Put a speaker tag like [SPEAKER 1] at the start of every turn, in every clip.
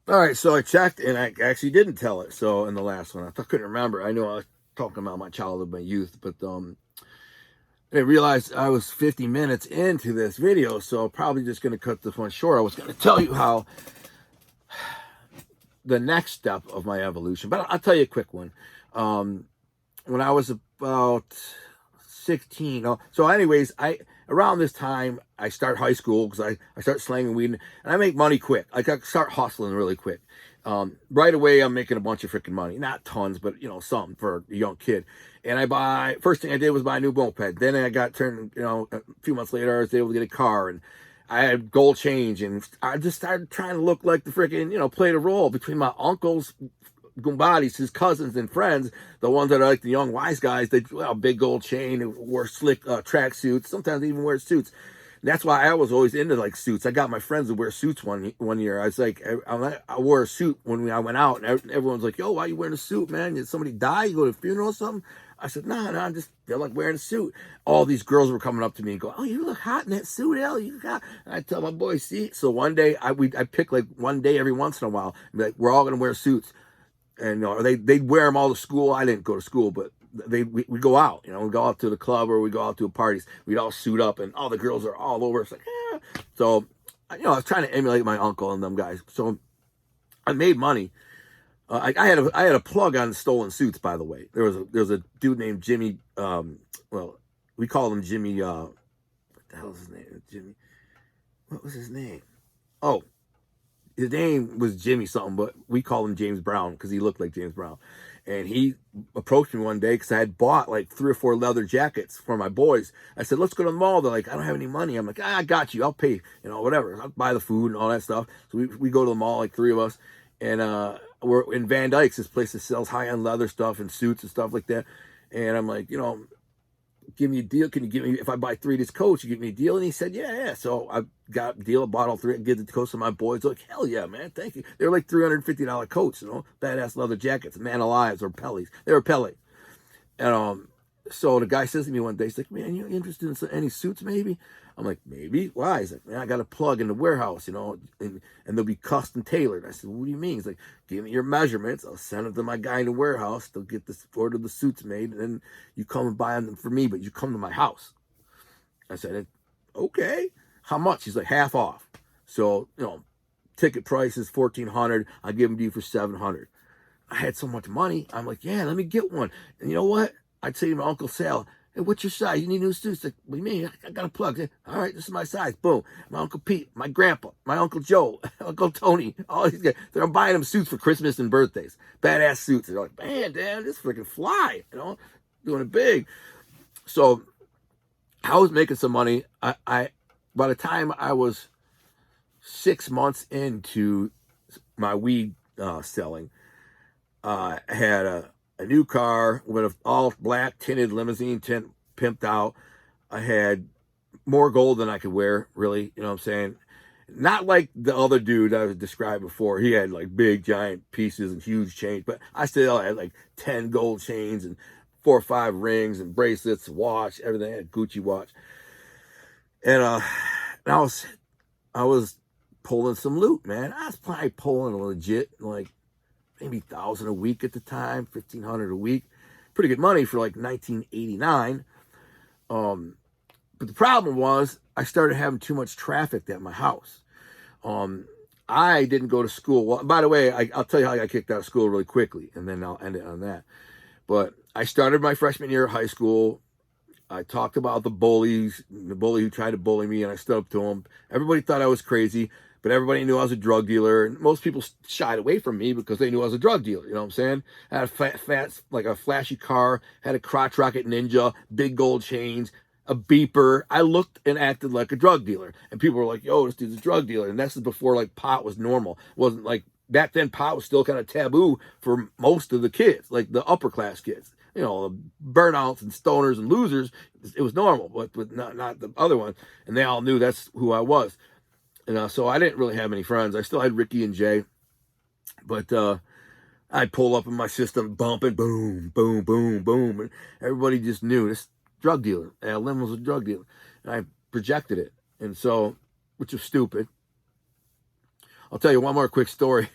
[SPEAKER 1] All right, so I checked, and I actually didn't tell it. So in the last one, I couldn't remember. I knew I was talking about my childhood, my youth, but I realized I was 50 minutes into this video, so probably just going to cut this one short. I was going to tell you how the next step of my evolution, but I'll tell you a quick one. Um, when I was about 16. So anyways, I around this time I start high school because I start slanging weed and I make money quick. Like I start hustling really quick. Right away I'm making a bunch of freaking money. Not tons, but something for a young kid. And first thing I did was buy a new moped. Then I got turned, a few months later I was able to get a car and I had gold change and I just started trying to look like the freaking, played a role between my uncles, Gumbatis, his cousins and friends, the ones that are like the young wise guys. They wear a big gold chain, wear slick track suits. Sometimes they even wear suits. And that's why I was always into like suits. I got my friends to wear suits one year. I was like, I wore a suit when I went out, and everyone's like, "Yo, why are you wearing a suit, man? Did somebody die? You go to a funeral or something?" I said, "No, I just feel like wearing a suit." All these girls were coming up to me and go, "Oh, you look hot in that suit, Al. You got." And I tell my boys, "See." So one day I pick like one day every once in a while, and be like, "We're all gonna wear suits." And they'd wear them all to school. I didn't go to school, but we go out. We go out to the club or we go out to parties. We'd all suit up, and all the girls are all over. It's like, eh. So, I was trying to emulate my uncle and them guys. So I made money. I had a plug on stolen suits. By the way, there was a dude named Jimmy. Well, we call him Jimmy. What the hell is his name? Jimmy. What was his name? Oh, his name was Jimmy something, but we call him James Brown because he looked like James Brown. And he approached me one day because I had bought like 3 or 4 leather jackets for my boys. I said, "Let's go to the mall." They're like, "I don't have any money." I'm like, "I got you. I'll pay, whatever. I'll buy the food and all that stuff." So we go to the mall, like 3 of us. And we're in Van Dyke's, this place that sells high-end leather stuff and suits and stuff like that. And I'm like, "Give me a deal. Can you give me, if I buy 3 of these coats, you give me a deal?" And he said, yeah. So I got a deal, I bought all 3, give the coats to my boys. They're like, "Hell yeah, man, thank you." They were like $350 coats, badass leather jackets, Man Alives or Pellies. They were Pele. And so the guy says to me one day, he's like, "Man, you interested in any suits maybe?" I'm like, "Maybe." Why? He's like, "Man, I got a plug in the warehouse, and they'll be custom tailored." I said, "What do you mean?" He's like, "Give me your measurements. I'll send them to my guy in the warehouse. They'll get order the suits made, and then you come and buy them for me, but you come to my house." I said, "Okay. How much?" He's like, "Half off." So, ticket price is $1,400. I give them to you for $700. I had so much money. I'm like, "Yeah, let me get one." And you know what? I'd say to my Uncle Sal, "Hey, what's your size? You need new suits?" Like, "What do you mean? I got a plug." "All right, this is my size." Boom. My Uncle Pete, my grandpa, my Uncle Joe, Uncle Tony, all these guys. They're buying them suits for Christmas and birthdays. Badass suits. They're like, "Man, Dad, this freaking fly, doing it big." So I was making some money. I by the time I was 6 months into my weed selling, I had a new car with an all black tinted limousine tint, pimped out. I had more gold than I could wear, really. You know what I'm saying? Not like the other dude I was described before. He had like big giant pieces and huge chains, but I still had like 10 gold chains and 4 or 5 rings and bracelets, watch, everything. I had a Gucci watch. And I was pulling some loot, man. I was probably pulling legit like maybe 1,000 a week at the time, 1,500 a week. Pretty good money for like 1989. But the problem was I started having too much traffic at my house. I didn't go to school. Well, by the way, I'll tell you how I got kicked out of school really quickly, and then I'll end it on that. But I started my freshman year of high school. I talked about the bully who tried to bully me, and I stood up to him. Everybody thought I was crazy, but everybody knew I was a drug dealer. And most people shied away from me because they knew I was a drug dealer. You know what I'm saying? I had a fat, like a flashy car, had a crotch rocket Ninja, big gold chains, a beeper. I looked and acted like a drug dealer. And people were like, "Yo, this dude's a drug dealer." And this is before like pot was normal. It wasn't like back then pot was still kind of taboo for most of the kids, like the upper class kids. The burnouts and stoners and losers, it was normal, but not the other one. And they all knew that's who I was. And so I didn't really have any friends. I still had Ricky and Jay, but I'd pull up in my system, bumping, boom, boom, boom, boom, and everybody just knew this drug dealer. Al Lim was a drug dealer, and I projected it, and so, which was stupid. I'll tell you one more quick story.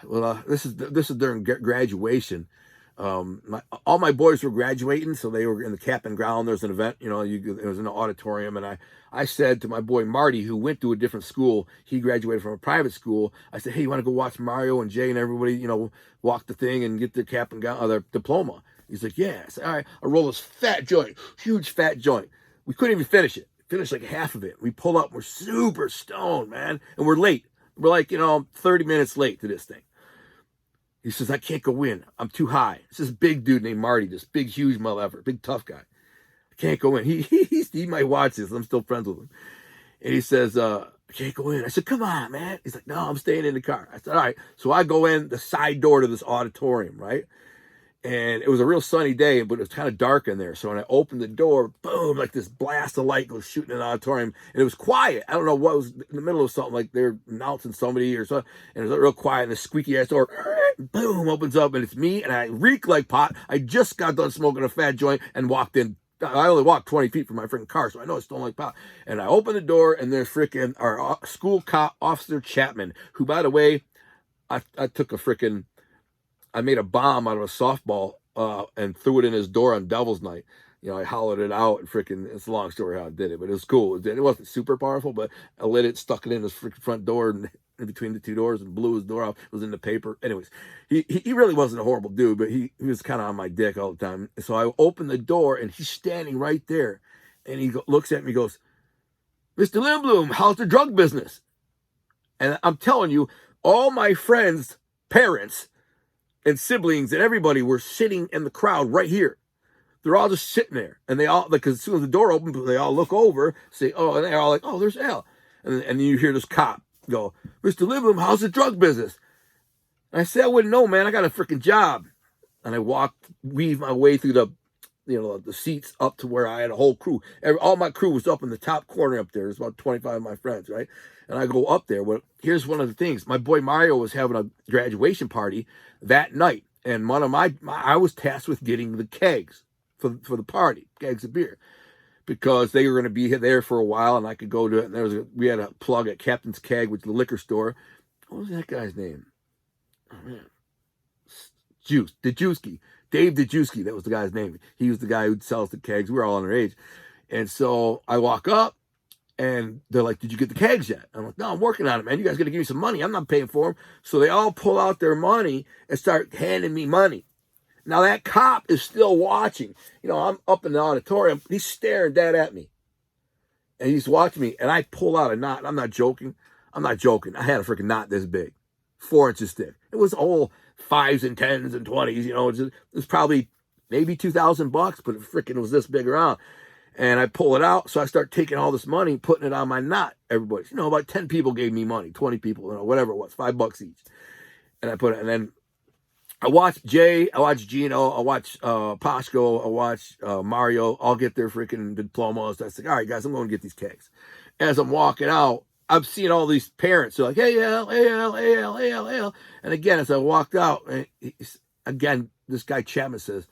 [SPEAKER 1] Well, this is during graduation. All my boys were graduating, so they were in the cap and gown. There's an event, it was in an auditorium, and I said to my boy Marty, who went to a different school, he graduated from a private school. I said, hey, you want to go watch Mario and Jay and everybody, walk the thing and get their cap and gown, their diploma? He's like, yeah. I said, all right. I roll this fat joint, huge fat joint. We couldn't even finish it. Finished like half of it. We pull up. We're super stoned, man, and we're late. We're like, 30 minutes late to this thing. He says, I can't go in. I'm too high. It's this big dude named Marty, this big, huge motherfucker, big, tough guy. I can't go in. He might watch this. I'm still friends with him. And he says, I can't go in. I said, come on, man. He's like, no, I'm staying in the car. I said, all right. So I go in the side door to this auditorium, right? And it was a real sunny day, but it was kind of dark in there. So when I opened the door, boom, like this blast of light goes shooting in the auditorium. And it was quiet. I don't know what was in the middle of something, like they're announcing somebody or something. And it was real quiet, and the squeaky ass door, boom, opens up, and it's me, and I reek like pot. I just got done smoking a fat joint and walked in. I only walked 20 feet from my freaking car, so I know it's smelling like pot. And I open the door, and there's freaking our school cop, Officer Chapman, who, by the way, I made a bomb out of a softball and threw it in his door on Devil's Night. I hollowed it out and freaking, it's a long story how I did it, but it was cool. It wasn't super powerful, but I lit it, stuck it in his freaking front door and in between the two doors and blew his door off. It was in the paper. Anyways, he really wasn't a horrible dude, but he was kind of on my dick all the time. So I opened the door, and he's standing right there. And he looks at me and goes, Mr. Lindblom, how's the drug business? And I'm telling you, all my friends' parents and siblings and everybody were sitting in the crowd right here. They're all just sitting there. And they all, like, as soon as the door opened, they all look over, say, oh, and they're all like, oh, there's Al. And then you hear this cop go, Mr. Lindblom, how's the drug business? And I said, I wouldn't know, man. I got a freaking job. And I weaved my way through the seats up to where I had a whole crew. All my crew was up in the top corner up there. There's about 25 of my friends, right? And I go up there. Well, here's one of the things. My boy Mario was having a graduation party that night. And one of I was tasked with getting the kegs for the party, kegs of beer, because they were going to be there for a while, and I could go to it. And we had a plug at Captain's Keg, which is the liquor store. What was that guy's name? Oh, man. Dave Dejewski, that was the guy's name. He was the guy who sells the kegs. We were all underage. And so I walk up, and they're like, did you get the kegs yet? I'm like, no, I'm working on it, man. You guys got to give me some money. I'm not paying for them. So they all pull out their money and start handing me money. Now, that cop is still watching. I'm up in the auditorium. He's staring dead at me. And he's watching me. And I pull out a knot. I'm not joking. I had a freaking knot this big. 4 inches thick. It was all 5s and 10s and 20s. It was probably maybe $2,000, but it freaking was this big around. And I pull it out. So I start taking all this money, putting it on my knot. Everybody, about 10 people gave me money, 20 people, whatever it was, $5 each. And I put it, and then I watched Jay, I watched Gino, I watched Pasco, I watched Mario all get their freaking diplomas. I said, all right, guys, I'm going to get these kegs. As I'm walking out, I'm seeing all these parents. They're like, hey, Al. And again, as I walked out, again, this guy Chapman says,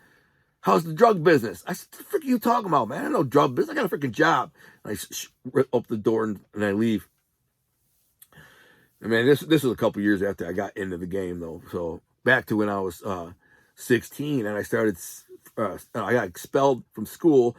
[SPEAKER 1] how's the drug business? I said, what the frick are you talking about, man? I know drug business. I got a freaking job. And I rip up the door and I leave. And man, this was a couple years after I got into the game, though. So back to when I was 16 and I started, I got expelled from school.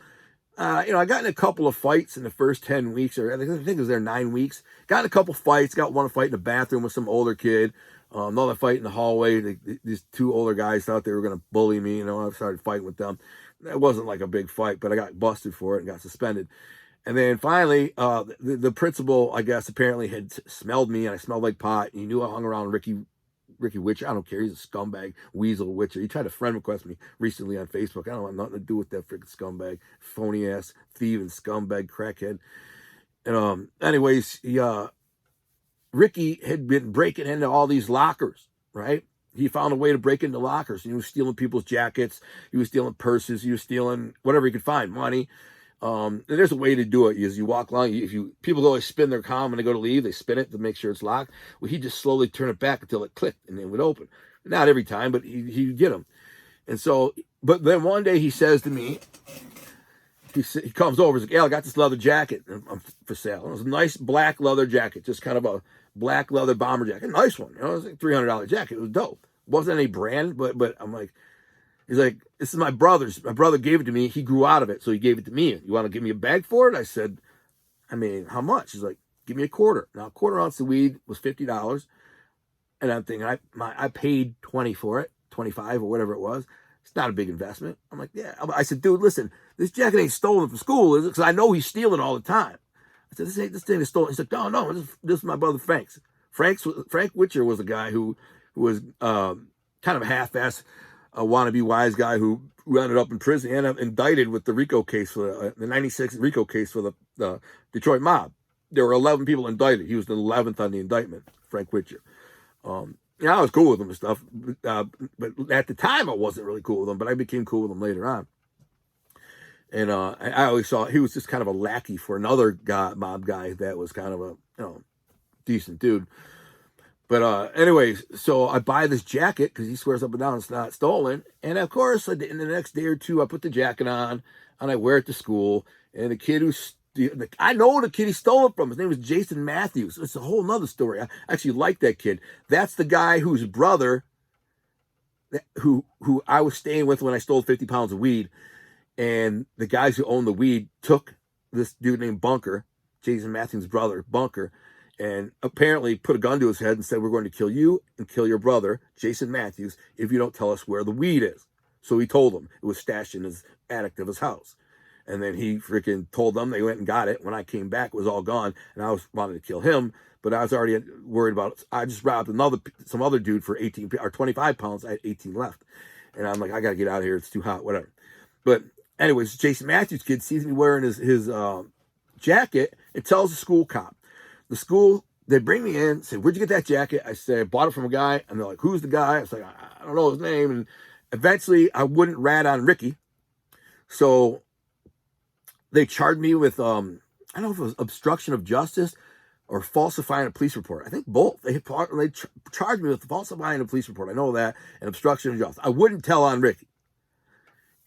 [SPEAKER 1] I got in a couple of fights in the first 10 weeks, or I think it was there 9 weeks. Got in a couple fights, got one fight in the bathroom with some older kid, another fight in the hallway. These two older guys thought they were going to bully me, I started fighting with them. It wasn't like a big fight, but I got busted for it and got suspended. And then finally, the principal, I guess, apparently had smelled me, and I smelled like pot. And he knew I hung around Ricky Witcher. I don't care. He's a scumbag, weasel Witcher. He tried to friend request me recently on Facebook. I don't want nothing to do with that freaking scumbag, phony ass, thieving scumbag, crackhead. And anyways, Ricky had been breaking into all these lockers, right? He found a way to break into lockers. He was stealing people's jackets. He was stealing purses. He was stealing whatever he could find, money. And there's a way to do it. Is you walk along, people always spin their comm when they go to leave, they spin it to make sure it's locked. Well, he just slowly turn it back until it clicked and it would open. Not every time, but he'd get them. And so, but then one day he says to me, he comes over, he's like, "Hey, I got this leather jacket for sale." It was a nice black leather jacket, just kind of a black leather bomber jacket, nice one. You know, it was like $300 jacket. It was dope. Wasn't any brand, but I'm like, he's like, this is my brother's. My brother gave it to me. He grew out of it, so he gave it to me. You want to give me a bag for it? I said, I mean, how much? He's like, give me a quarter. Now, a quarter ounce of weed was $50. And I'm thinking, I paid 20 for it, 25 or whatever it was. It's not a big investment. I'm like, yeah. I said, dude, listen, this jacket ain't stolen from school, is it? Because I know he's stealing all the time. I said, this thing is stolen. He's like, no, this is my brother Frank's. Frank Witcher was a guy who was kind of a half-ass, wannabe wise guy who ended up in prison and indicted with the RICO case for the 96 RICO case for the Detroit mob. There were 11 people indicted. He was the 11th on the indictment, Frank Witcher. Yeah, I was cool with him and stuff, but at the time I wasn't really cool with him, but I became cool with him later on. And I always saw he was just kind of a lackey for another mob guy that was kind of a decent dude. But anyways, so I buy this jacket because he swears up and down it's not stolen. And of course, in the next day or two, I put the jacket on and I wear it to school. And the kid I know the kid he stole it from. His name was Jason Matthews. It's a whole nother story. I actually like that kid. That's the guy whose brother, who I was staying with when I stole 50 pounds of weed. And the guys who owned the weed took this dude named Bunker, Jason Matthews' brother, Bunker, and apparently put a gun to his head and said, we're going to kill you and kill your brother, Jason Matthews, if you don't tell us where the weed is. So he told them it was stashed in his attic of his house. And then he freaking told them, they went and got it. When I came back, it was all gone. And I wanted to kill him, but I was already worried about, I just robbed some other dude for 18 or 25 pounds. I had 18 left. And I'm like, I got to get out of here. It's too hot, whatever. But anyways, Jason Matthews' kid sees me wearing his jacket. It tells the school cop. The school, they bring me in, say, where'd you get that jacket? I said, I bought it from a guy. And they're like, who's the guy? I was like, I don't know his name. And eventually I wouldn't rat on Ricky. So they charged me with, I don't know if it was obstruction of justice or falsifying a police report. I think both. They charged me with falsifying a police report. I know that. And obstruction of justice. I wouldn't tell on Ricky.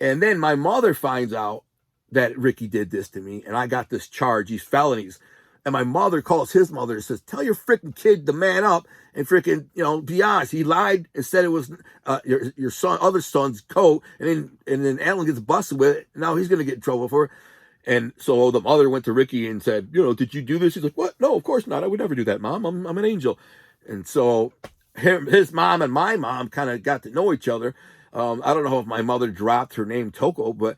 [SPEAKER 1] And then my mother finds out that Ricky did this to me. And I got this charge, these felonies. And my mother calls his mother and says, tell your freaking kid to man up and freaking, be honest. He lied and said it was your other son's coat. And then Alan gets busted with it. Now he's going to get in trouble for it. And so the mother went to Ricky and said, did you do this? He's like, what? No, of course not. I would never do that, Mom. I'm an angel. And so his mom and my mom kind of got to know each other. I don't know if my mother dropped her name Toko, but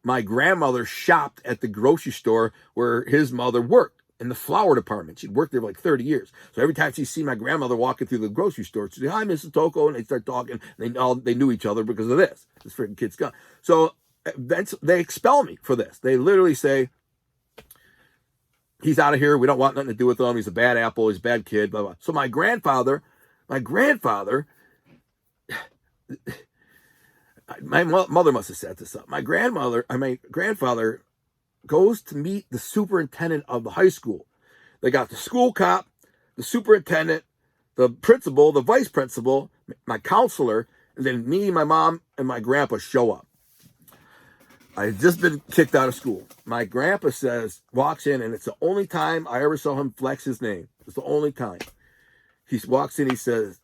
[SPEAKER 1] my grandmother shopped at the grocery store where his mother worked in the flower department. She'd worked there for like 30 years. So every time she'd see my grandmother walking through the grocery store, she'd say, hi, Mrs. Toko. And they'd start talking. They knew each other because of this. This freaking kid's gone. So they expel me for this. They literally say, he's out of here. We don't want nothing to do with him. He's a bad apple. He's a bad kid, blah, blah. So my grandfather, my mother must have set this up. My grandfather goes to meet the superintendent of the high school. They got the school cop, the superintendent, the principal, the vice principal, my counselor, and then me, my mom, and my grandpa show up. I had just been kicked out of school. My grandpa walks in, and it's the only time I ever saw him flex his name. It's the only time. He walks in, he says,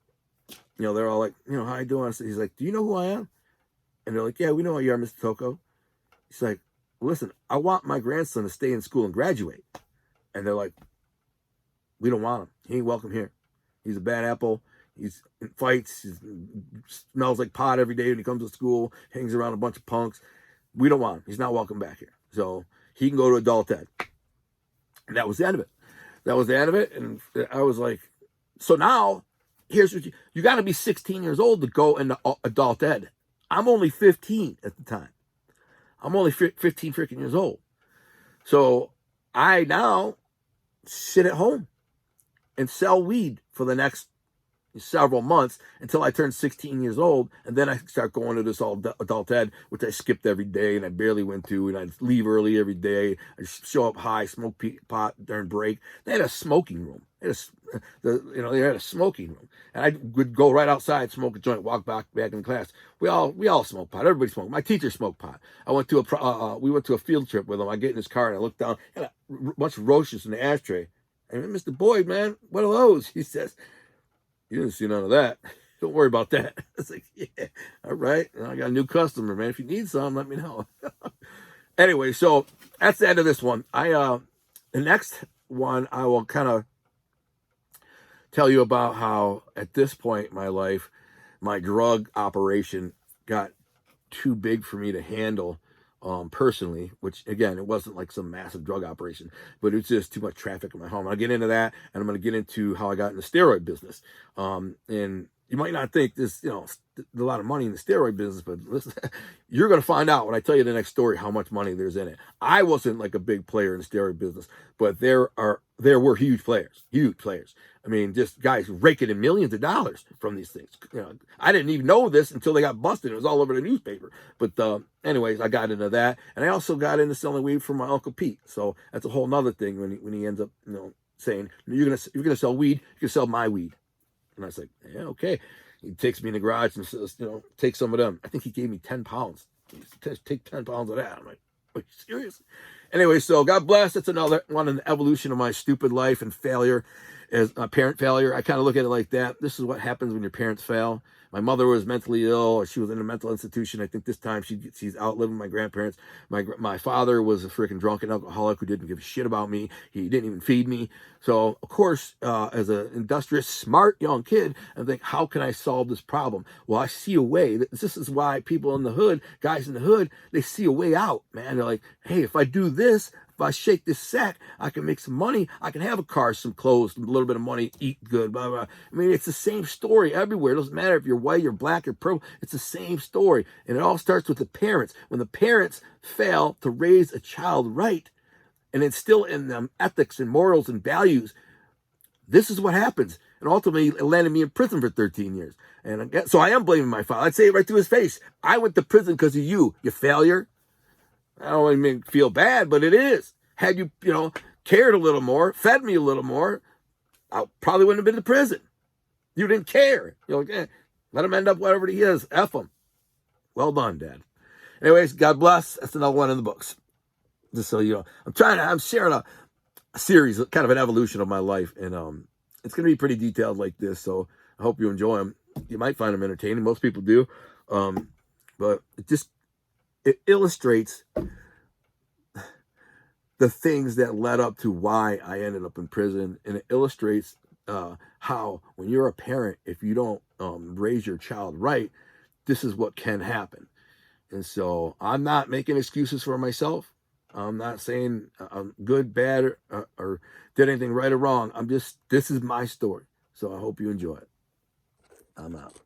[SPEAKER 1] they're all like, how you doing? He's like, do you know who I am? And they're like, yeah, we know who you are, Mr. Toko. He's like, listen, I want my grandson to stay in school and graduate. And they're like, we don't want him. He ain't welcome here. He's a bad apple. He's in fights. He smells like pot every day when he comes to school. Hangs around a bunch of punks. We don't want him. He's not welcome back here. So he can go to adult ed. And that was the end of it. And I was like, so now, here's what you got to be 16 years old to go into adult ed. I'm only 15 at the time. I'm only 15 freaking years old. So I now sit at home and sell weed for the next several months until I turn 16 years old. And then I start going to this adult ed, which I skipped every day and I barely went to. And I'd leave early every day. I'd show up high, smoke pot during break. They had a smoking room. They had a smoking room. And I would go right outside, smoke a joint, walk back in class. We all smoke pot. Everybody smoked. My teacher smoked pot. We went to a field trip with him. I get in his car and I look down, and a bunch of roaches in the ashtray. Hey, Mr. Boyd, man, what are those? He says, you didn't see none of that. Don't worry about that. It's like, yeah, all right. I got a new customer, man. If you need some, let me know. Anyway, so that's the end of this one. The next one I will kind of tell you about how at this point in my life, my drug operation got too big for me to handle personally, which again, it wasn't like some massive drug operation, but it's just too much traffic in my home. I'll get into that, and I'm going to get into how I got in the steroid business. And you might not think this, a lot of money in the steroid business, but listen, you're going to find out when I tell you the next story how much money there's in it. I wasn't like a big player in the steroid business, but there were huge players. I mean, just guys raking in millions of dollars from these things. I didn't even know this until they got busted. It was all over the newspaper. But anyways, I got into that, and I also got into selling weed from my Uncle Pete. So that's a whole nother thing when he ends up, saying you're gonna sell weed, you can sell my weed. And I was like, yeah, okay. He takes me in the garage and says, take some of them. I think he gave me 10 pounds. Take 10 pounds of that. I'm like, are you serious? Anyway, so God bless. That's another one in the evolution of my stupid life and failure as a parent failure. I kind of look at it like that. This is what happens when your parents fail. My mother was mentally ill, or she was in a mental institution. I think this time she's outliving my grandparents. My father was a freaking drunken alcoholic who didn't give a shit about me. He didn't even feed me. So, of course, as an industrious, smart young kid, I think, how can I solve this problem? Well, I see a way. This is why people in the hood, guys in the hood, they see a way out, man. They're like, hey, if I do this, if I shake this sack, I can make some money. I can have a car, some clothes, a little bit of money, eat good, blah, blah. I mean, it's the same story everywhere. It doesn't matter if you're white, you're black, or purple. It's the same story. And it all starts with the parents. When the parents fail to raise a child right and instill in them ethics and morals and values, this is what happens. And ultimately, it landed me in prison for 13 years. And so I am blaming my father. I'd say it right to his face. I went to prison because of you failure. I don't even feel bad, but it is. Had you, cared a little more, fed me a little more, I probably wouldn't have been to prison. You didn't care. You're like, let him end up whatever he is. F him. Well done, Dad. Anyways, God bless. That's another one in the books. Just so you know, I'm sharing a series, kind of an evolution of my life, and it's going to be pretty detailed like this. So I hope you enjoy them. You might find them entertaining. Most people do, but it illustrates the things that led up to why I ended up in prison, and it illustrates how when you're a parent, if you don't raise your child right, this is what can happen. And so I'm not making excuses for myself. I'm not saying I'm good, bad, or did anything right or wrong. This is my story. So I hope you enjoy it. I'm out.